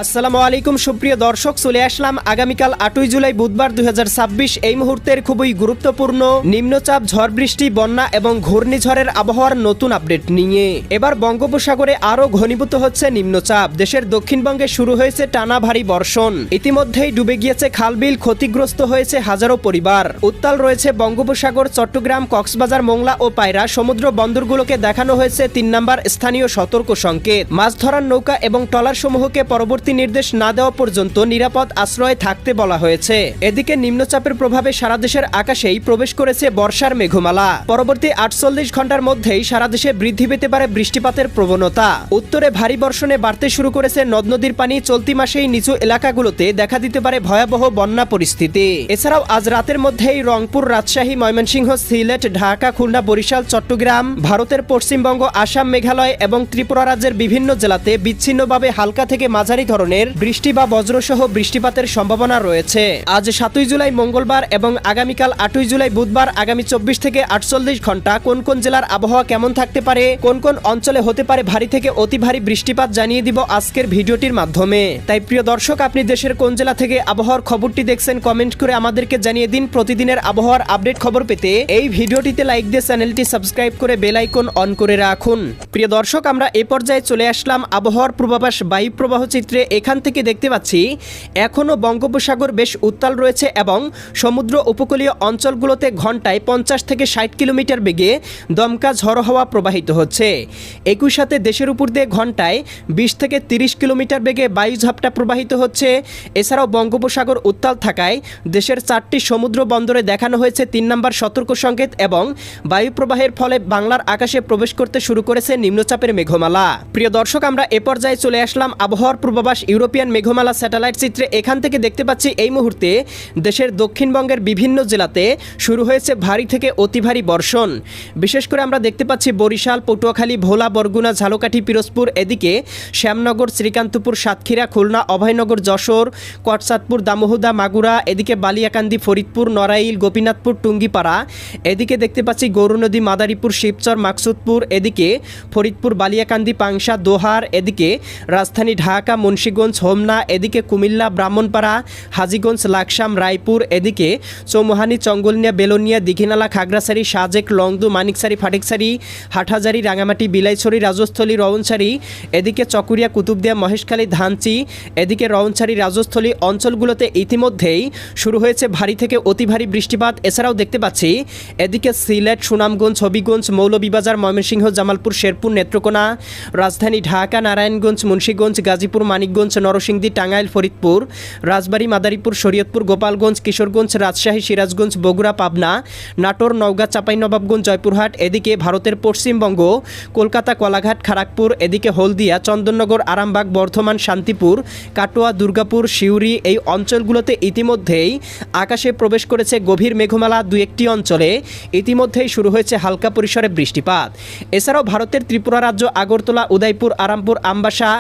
আসসালামু আলাইকুম সুপ্রিয় দর্শক, চলে আসলাম আগামীকাল 8ই জুলাই বুধবার 2026 এই মুহূর্তের খুবই গুরুত্বপূর্ণ নিম্নচাপ, ঝড় বৃষ্টি, বন্যা এবং ঘূর্ণিঝড়ের আবহাওয়ার নতুন আপডেট নিয়ে। এবার বঙ্গোপসাগরে আরও ঘনীভূত হচ্ছে নিম্নচাপ। দেশের দক্ষিণবঙ্গে শুরু হয়েছে টানা ভারী বর্ষণ। ইতিমধ্যেই ডুবে গিয়েছে খালবিল, ক্ষতিগ্রস্ত হয়েছে হাজারো পরিবার। উত্তাল রয়েছে বঙ্গোপসাগর। চট্টগ্রাম, কক্সবাজার, মোংলা ও পায়রা সমুদ্র বন্দরগুলোকে দেখানো হয়েছে 3 নম্বর স্থানীয় সতর্ক সংকেত। মাছ ধরার নৌকা এবং ট্রলারসমূহকে পরবর্তী নির্দেশ না দেওয়া পর্যন্ত নিরাপদ আশ্রয়ে থাকতে বলা হয়েছে। এদিকে নিম্নচাপের প্রভাবে সারা দেশের আকাশেই প্রবেশ করেছে বর্ষার মেঘমালা। পরবর্তী 48 ঘন্টার মধ্যেই সারা দেশে বৃদ্ধি পেতে পারে বৃষ্টিপাতের প্রবণতা। উত্তরে ভারী বর্ষণে বাড়তে শুরু করেছে নদ নদীর পানি। চলতি মাসেই নিচু এলাকাগুলোতে দেখা দিতে পারে ভয়াবহ বন্যা পরিস্থিতি। এছাড়াও আজ রাতের মধ্যেই রংপুর, রাজশাহী, ময়মনসিংহ, সিলেট, ঢাকা, খুলনা, বরিশাল, চট্টগ্রাম, ভারতের পশ্চিমবঙ্গ, আসাম, মেঘালয় এবং ত্রিপুরা রাজ্যের বিভিন্ন জেলাতে বিচ্ছিন্নভাবে হালকা থেকে মাঝারি ধরনের বৃষ্টি বা বজ্রসহ বৃষ্টিপাতের সম্ভাবনা রয়েছে। আজ 7ই জুলাই মঙ্গলবার এবং আগামীকাল 8ই জুলাই বুধবার আগামী 24 থেকে 48 ঘন্টা কোন কোন জেলার আবহাওয়া কেমন থাকতে পারে, কোন কোন অঞ্চলে হতে পারে ভারী থেকে অতি ভারী বৃষ্টিপাত জানিয়ে দিব আজকের ভিডিওটির মাধ্যমে। তাই প্রিয় দর্শক, আপনি দেশের কোন জেলা থেকে আবহাওয়ার খবরটি দেখছেন কমেন্ট করে আমাদেরকে জানিয়ে দিন। প্রতিদিনের আবহাওয়ার আপডেট খবর পেতে এই ভিডিওটিতে লাইক দিয়ে চ্যানেলটি সাবস্ক্রাইব করে বেল আইকন অন করে রাখুন। প্রিয় দর্শক, আমরা এ পর্যায়ে চলে আসলাম আবহাওয়ার পূর্বাভাস বায়ু প্রবাহ চিত্রে। এখান থেকে দেখতে পাচ্ছি এখনও বঙ্গোপসাগর বেশ উত্তাল রয়েছে এবং সমুদ্র উপকূলীয় অঞ্চলগুলোতে ঘন্টায় 50 থেকে 60 কিলোমিটার বেগে দমকা ঝড়ো হাওয়া প্রবাহিত হচ্ছে। একই সাথে দেশের উপর দিয়ে ঘন্টায় 20 থেকে 30 কিলোমিটার বেগে বায়ু ঝাপটা প্রবাহিত হচ্ছে। এছাড়াও বঙ্গোপসাগর উত্তাল থাকায় দেশের 4টি সমুদ্র বন্দরে দেখানো হয়েছে 3 নম্বর সতর্ক সংকেত এবং বায়ু প্রবাহের ফলে বাংলার আকাশে প্রবেশ করতে শুরু করেছে নিম্নচাপের মেঘমালা। প্রিয় দর্শক, আমরা এ পর্যায়ে চলে আসলাম আবহাওয়ার পূর্বাভাস ইউরোপিয়ান মেঘমালা স্যাটেলাইট চিত্রে। এখান থেকে দেখতে পাচ্ছি এই মুহূর্তে দেশের দক্ষিণবঙ্গের বিভিন্ন জেলাতে শুরু হয়েছে ভারী থেকে অতি ভারী বর্ষণ। বিশেষ করে আমরা দেখতে পাচ্ছি বরিশাল, পটুয়াখালী, ভোলা, বরগুনা, ঝালকাঠি, পিরোজপুর, এদিকে শ্যামনগর, শ্রীকান্তপুর, সাতক্ষীরা, খুলনা, অভয়নগর, যশোর, কটসাদপুর, দামোহদা, মাগুরা, এদিকে বালিয়াকান্দি, ফরিদপুর, নড়াইল, গোপীনাথপুর, টুঙ্গিপাড়া, এদিকে দেখতে পাচ্ছি গৌরনদী, মাদারীপুর, শিবচর, মাকসুদপুর, এদিকে ফরিদপুর, বালিয়াকান্দি, পাংশা, দোহার, এদিকে রাজধানী ঢাকা, মুন্সিগঞ্জ, হোমনা, এদিকে কুমিল্লা, ব্রাহ্মণপাড়া, হাজীগঞ্জ, লাকসাম, রায়পুর, এদিকে চৌমুহানি, চঙ্গলনিয়া, বেলোনিয়া, দীঘিনালা, খাগড়াছড়ি, সাজেক, লংদু, মানিকছড়ি, ফাটিকছড়ি, হাটহাজারি, রাঙামাটি, বিলাইছড়ি, রাজস্থলী, রওনছড়ি, এদিকে চকুরিয়া, কুতুবদিয়া, মহেশখালী, ধানচি, এদিকে রওনছড়ি, রাজস্থলী অঞ্চলগুলোতে ইতিমধ্যেই শুরু হয়েছে ভারী থেকে অতি ভারী বৃষ্টিপাত। এছাড়াও দেখতে পাচ্ছি এদিকে সিলেট, সুনামগঞ্জ, হবিগঞ্জ, মৌলভীবাজার, ময়মনসিংহ, জামালপুর, শেরপুর, নেত্রকোনা, রাজধানী ঢাকা, নারায়ণগঞ্জ, মুন্সিগঞ্জ, গাজীপুর, মানিকগঞ্জ, নরসিংদী, টাঙ্গাইল, ফরিদপুর, রাজবাড়ী, মাদারীপুর, শরীয়তপুর, গোপালগঞ্জ, কিশোরগঞ্জ, রাজশাহী, সিরাজগঞ্জ, বগুড়া, পাবনা, নাটোর, নওগাঁ, চাঁপাইনবাবগঞ্জ, জয়পুরহাট, এদিকে ভারতের পশ্চিমবঙ্গ, কলকাতা, কোলাঘাট, খড়গপুর, এদিকে হলদিয়া, চন্দননগর, আরামবাগ, বর্ধমান, শান্তিপুর, কাটোয়া, দুর্গাপুর, সিউড়ি এই অঞ্চলগুলোতে ইতিমধ্যেই আকাশে প্রবেশ করেছে গভীর মেঘমালা। 2-1টি অঞ্চলে ইতিমধ্যেই শুরু হয়েছে হালকা পরিসরে বৃষ্টিপাত। এছাড়াও ভারতের ত্রিপুরা রাজ্য, আগরতলা, উদয়পুর, আরামপুর, আমবাসা,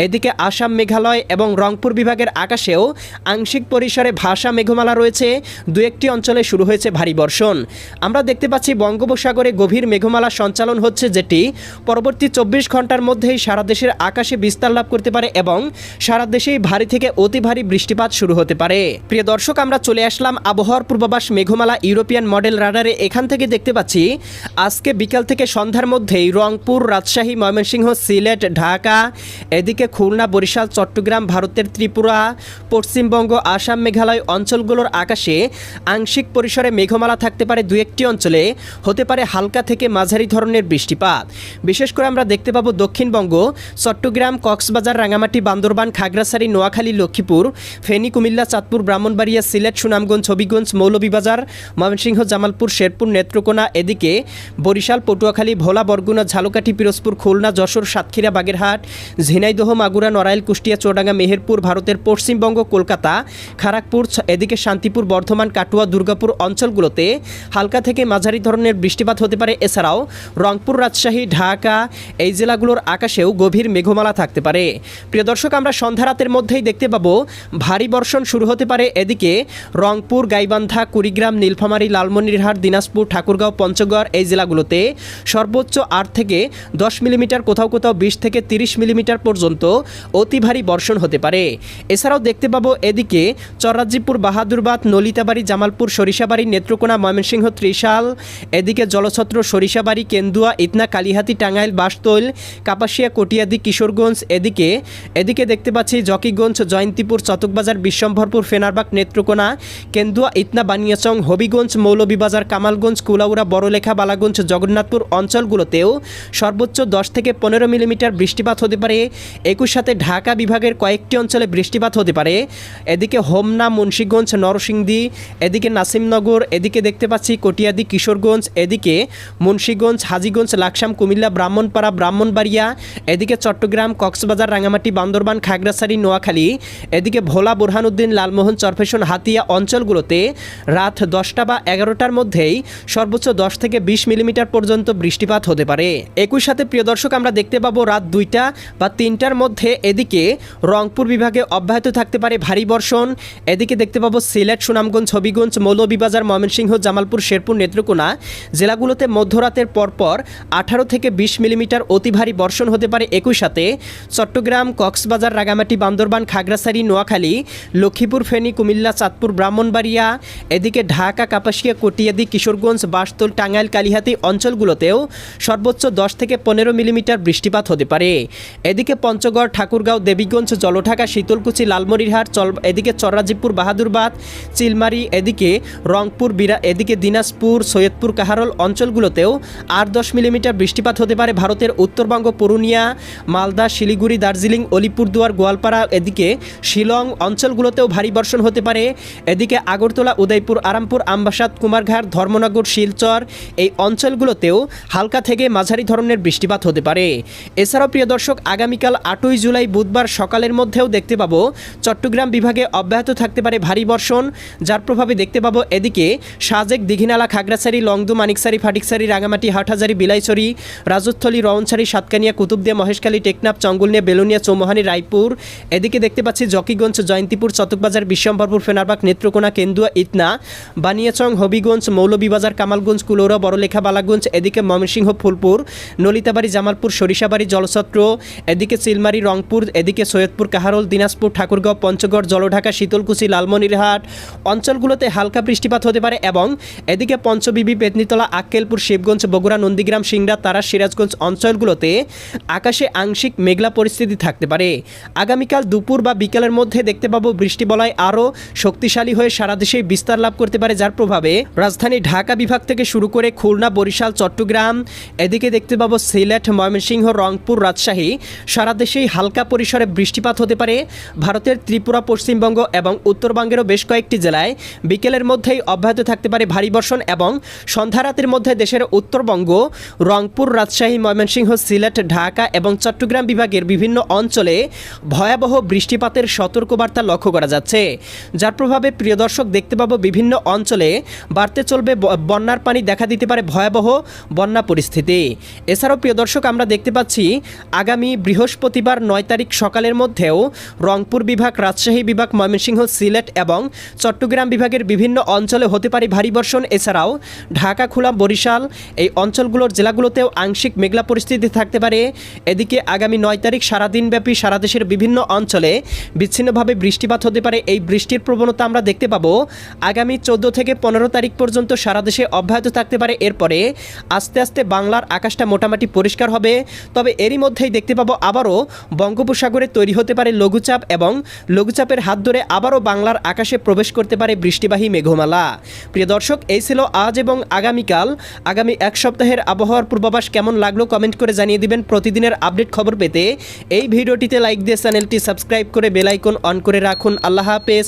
এদিকে আসাম, মেঘালয় এবং রংপুর বিভাগের আকাশেও আংশিক পরিসরে ভাসা মেঘমালা রয়েছে। 2-1টি অঞ্চলে শুরু হয়েছে ভারী বর্ষণ। আমরা দেখতে পাচ্ছি বঙ্গোপসাগরে গভীর মেঘমালা সঞ্চালন হচ্ছে, যেটি পরবর্তী 24 ঘন্টার মধ্যেই সারা দেশের আকাশে বিস্তার লাভ করতে পারে এবং সারা দেশেই ভারী থেকে অতি ভারী বৃষ্টিপাত শুরু হতে পারে। প্রিয় দর্শক, আমরা চলে আসলাম আবহাওয়ার পূর্বাভাস মেঘমালা ইউরোপিয়ান মডেল রাডারে। এখান থেকে দেখতে পাচ্ছি আজকে বিকাল থেকে সন্ধ্যার মধ্যেই রংপুর, রাজশাহী, ময়মনসিংহ, সিলেট, ঢাকা, এদিকে খুলনা, বরিশাল, চট্টগ্রাম, ভারতের ত্রিপুরা, পশ্চিমবঙ্গ, আসাম, মেঘালয় অঞ্চলগুলোর আকাশে আংশিক পরিসরে মেঘমালা থাকতে পারে। 2-1টি অঞ্চলে হতে পারে হালকা থেকে মাঝারি ধরনের বৃষ্টিপাত। বিশেষ করে আমরা দেখতে পাবো দক্ষিণবঙ্গ, চট্টগ্রাম, কক্সবাজার, রাঙামাটি, বান্দরবান, খাগড়াছড়ি, নোয়াখালী, লক্ষ্মীপুর, ফেনী, কুমিল্লা, চাঁদপুর, ব্রাহ্মণবাড়িয়া, সিলেট, সুনামগঞ্জ, হবিগঞ্জ, মৌলভীবাজার, ময়মনসিংহ, জামালপুর, শেরপুর, নেত্রকোনা, এদিকে বরিশাল, পটুয়াখালী, ভোলা, বরগুনা, ঝালকাঠি, পিরোজপুর, খুলনা, যশোর, সাতক্ষীরা, বাগেরহাট, ঝিনাইদহ, মাগুরা, নড়াইল, কুষ্টিয়া, চুয়াডাঙ্গা, মেহেরপুর, ভারতের পশ্চিমবঙ্গ, কলকাতা, খড়গপুর, এদিকে শান্তিপুর, বর্ধমান, কাটোয়া, দুর্গাপুর অঞ্চলগুলোতে হালকা থেকে মাঝারি ধরনের বৃষ্টিপাত হতে পারে। এছাড়াও রংপুর, রাজশাহী, ঢাকা এই জেলাগুলোর আকাশেও গভীর মেঘমালা থাকতে পারে। প্রিয় দর্শক, আমরা সন্ধ্যা রাতের মধ্যেই দেখতে পাবো ভারী বর্ষণ শুরু হতে পারে। এদিকে রংপুর, গাইবান্ধা, কুড়িগ্রাম, নীলফামারী, লালমনিরহাট, দিনাজপুর, ঠাকুরগাঁও, পঞ্চগড় এই জেলাগুলোতে সর্বোচ্চ 8 থেকে 10 মিলিমিটার, কোথাও কোথাও 20 থেকে 30 মিলিমিটার পর্যন্ত অতি ভারী ভারী বর্ষণ হতে পারে। এছাড়াও দেখতে পাবো এদিকে চররাজ্জিপুর, বাহাদুরবাদ, নলিতাবাড়ি, জামালপুর, সরিষাবাড়ি, নেত্রকোনা, ময়মনসিংহ, ত্রিশাল, এদিকে জলছত্র, সরিষাবাড়ি, কেন্দুয়া, ইতনা, কালিহাতী, টাঙ্গাইল, বাসতৈল, কাপাসিয়া, কটিয়াদি, কিশোরগঞ্জ, এদিকে দেখতে পাচ্ছি জকিগঞ্জ, জয়ন্তীপুর, চতকবাজার, বিশ্বম্ভরপুর, ফেনারবাগ, নেত্রকোনা, কেন্দুয়া, ইতনা, বানিয়াচং, হবিগঞ্জ, মৌলভীবাজার, কামালগঞ্জ, কুলাউড়া, বড়লেখা, বালাগঞ্জ, জগন্নাথপুর অঞ্চলগুলোতেও সর্বোচ্চ 10 থেকে 15 মিলিমিটার বৃষ্টিপাত হতে পারে। একই সাথে ঢাকা বিভাগের কয়েকটি অঞ্চলে বৃষ্টিপাত হতে পারে। এদিকে হোমনা, মুন্সিগঞ্জ, নরসিংদী, এদিকে নাসিমনগর, এদিকে দেখতে পাচ্ছি কটিয়াদি, কিশোরগঞ্জ, এদিকে মুন্সিগঞ্জ, হাজীগঞ্জ, লাকসাম, কুমিল্লা, ব্রাহ্মণপাড়া, ব্রাহ্মণবাড়িয়া, এদিকে চট্টগ্রাম, কক্সবাজার, রাঙামাটি, বান্দরবান, খাগড়াছড়ি, নোয়াখালী, এদিকে ভোলা, বুরহানুদ্দিন, লালমোহন, চরফেশন, হাতিয়া অঞ্চলগুলোতে রাত 10টা বা 11টার মধ্যেই সর্বোচ্চ 10 থেকে 20 মিলিমিটার পর্যন্ত বৃষ্টিপাত হতে পারে। একই সাথে প্রিয় দর্শক আমরা দেখতে পাবো রাত 2টা বা 3টার মধ্যে এদিকে রংপুর বিভাগে অব্যাহত থাকতে পারে ভারী বর্ষণ। এদিকে দেখতে পাবো সিলেট, সুনামগঞ্জ, হবিগঞ্জ, মৌলভীবাজার, ময়মনসিংহ, জামালপুর, শেরপুর, নেত্রকোনা জেলাগুলোতে মধ্যরাতের পরপর 18 থেকে 20 মিলিমিটার অতি ভারী বর্ষণ হতে পারে। একই সাথে চট্টগ্রাম, কক্সবাজার, রাঙামাটি, বান্দরবান, খাগড়াছড়ি, নোয়াখালী, লক্ষ্মীপুর, ফেনী, কুমিল্লা, চাঁদপুর, ব্রাহ্মণবাড়িয়া, এদিকে ঢাকা, কাপাসিয়া, কটিয়াদি, কিশোরগঞ্জ, বাসতল, টাঙ্গাইল, কালিহাতী অঞ্চলগুলোতেও সর্বোচ্চ 10 থেকে 15 মিলিমিটার বৃষ্টিপাত হতে পারে। এদিকে পঞ্চগড়, ঠাকুরগাঁও, দেবীগঞ্জ, জলঢাকা, শীতলকুচি, লালমনিরহাট, এদিকে চররাজ্জিপুর, বাহাদুরবাদ, চিলমারি, এদিকে রংপুর, এদিকে দিনাজপুর, সৈয়দপুর, কাহারল অঞ্চলগুলোতেও 8-10 মিলিমিটার বৃষ্টিপাত হতে পারে। ভারতের উত্তরবঙ্গ, পুরুলিয়া, মালদা, শিলিগুড়ি, দার্জিলিং, অলিপুরদুয়ার, গোয়ালপাড়া, এদিকে শিলং অঞ্চলগুলোতেও ভারী বর্ষণ হতে পারে। এদিকে আগরতলা, উদয়পুর, আরামপুর, আমবাসাদ, কুমারঘাট, ধর্মনগর, শিলচর এই অঞ্চলগুলোতেও হালকা থেকে মাঝারি ধরনের বৃষ্টিপাত হতে পারে। এছাড়াও প্রিয় দর্শক আগামীকাল 8ই জুলাই বুধবার সকালের মধ্যেও দেখতে পাবো চট্টগ্রাম বিভাগে অব্যাহত থাকতে পারে ভারী বর্ষণ, যার প্রভাবে দেখতে পাবো এদিকে সাজেক, দীঘিনালা, খাগড়াছড়ি, লংদু, মানিকছড়ি, ফাটিকছড়ি, রাঙামাটি, হাটহাজারী, বিলাইছড়ি, রাজস্থলী, রওনছড়ি, সাতকানিয়া, কুতুবদিয়া, মহেশখালী, টেকনাফ, চঙ্গুলনিয়া, বেলুনিয়া, চৌমোহানি, রায়পুর, এদিকে দেখতে পাচ্ছি জকিগঞ্জ, জয়ন্তীপুর, চতকবাজার, বিশ্বম্ভরপুর, ফেনারবাগ, নেত্রকোনা, কেন্দুয়া, ইতনা, বানিয়াচং, হবিগঞ্জ, মৌলভীবাজার, কামালগঞ্জ, কুলাউড়া, বড়লেখা, বালাগঞ্জ, এদিকে ময়মনসিংহ, ফুলপুর, নলিতাবাড়ি, জামালপুর, সরিষাবাড়ি, জলছত্র, এদিকে চিলমারি, রংপুর, এদিকে সৈয়দপুর, কাহারল, দিনাজপুর, ঠাকুরগাঁও, পঞ্চগড়, জলঢাকা, শীতলকুচি, লালমনিরহাট অঞ্চলগুলোতে হালকা বৃষ্টিপাত হতে পারে এবং এদিকে পঞ্চবিবি, পেতনিতলা, আক্কেলপুর, শিবগঞ্জ, বগুড়া, নন্দীগ্রাম, সিংড়া, তারা, সিরাজগঞ্জ অঞ্চলগুলোতে আকাশে আংশিক মেঘলা পরিস্থিতি থাকতে পারে। আগামীকাল দুপুর বা বিকালের মধ্যে দেখতে পাবো বৃষ্টি বলয় আরও শক্তিশালী হয়ে সারা দেশে বিস্তার লাভ করতে পারে, যার প্রভাবে রাজধানী ঢাকা বিভাগ থেকে শুরু করে খুলনা, বরিশাল, চট্টগ্রাম, এদিকে দেখতে পাবো সিলেট, ময়মনসিংহ, রংপুর, রাজশাহী সারা দেশেই হালকা পরিসরে বৃষ্টিপাত হতে পারে। ভারতের ত্রিপুরা, পশ্চিমবঙ্গ এবং উত্তরবঙ্গেরও বেশ কয়েকটি জেলায় বিকেলের মধ্যেই অব্যাহত থাকতে পারে ভারী বর্ষণ এবং সন্ধ্যা রাতের মধ্যে দেশের উত্তরবঙ্গ, রংপুর, রাজশাহী, ময়মনসিংহ, সিলেট, ঢাকা এবং চট্টগ্রাম বিভাগের বিভিন্ন অঞ্চলে ভয়াবহ বৃষ্টিপাতের সতর্কবার্তা লক্ষ্য করা যাচ্ছে, যার প্রভাবে প্রিয় দর্শক দেখতে পাবো বিভিন্ন অঞ্চলে বাড়তে চলবে বন্যার পানি, দেখা দিতে পারে ভয়াবহ বন্যা পরিস্থিতি। এছাড়াও প্রিয় দর্শক আমরা দেখতে পাচ্ছি আগামী বৃহস্পতিবার 9 তারিখ সকালের মধ্যেও রংপুর বিভাগ, রাজশাহী বিভাগ, ময়মনসিংহ, সিলেট এবং চট্টগ্রাম বিভাগের বিভিন্ন অঞ্চলে হতে পারে ভারী বর্ষণ। এছাড়াও ঢাকা, খুলনা, বরিশাল এই অঞ্চলগুলোর জেলাগুলোতেও আংশিক মেঘলা পরিস্থিতি থাকতে পারে। এদিকে আগামী 9 তারিখ সারাদিনব্যাপী সারা দেশের বিভিন্ন অঞ্চলে বিচ্ছিন্নভাবে বৃষ্টিপাত হতে পারে। এই বৃষ্টির প্রবণতা আমরা দেখতে পাবো আগামী 14 থেকে 15 তারিখ পর্যন্ত সারা দেশে অব্যাহত থাকতে পারে। এরপরে আস্তে আস্তে বাংলার আকাশটা মোটামুটি পরিষ্কার হবে, তবে এরই মধ্যেই দেখতে পাবো আবারও বঙ্গোপসাগরে তৈরি হতে পারে লঘুচাপ এবং লঘুচাপের হাত ধরে আবারও বাংলার আকাশে প্রবেশ করতে পারে বৃষ্টিবাহী মেঘমালা। প্রিয় দর্শক এই ছিল আজ এবং আগামীকাল আগামী এক সপ্তাহের আবহাওয়ার পূর্বাভাস। কেমন লাগলো কমেন্ট করে জানিয়ে দিবেন। প্রতিদিনের আপডেট খবর পেতে এই ভিডিওটিতে লাইক দিয়ে চ্যানেলটি সাবস্ক্রাইব করে বেল আইকন অন করে রাখুন। আল্লাহ হাফেজ।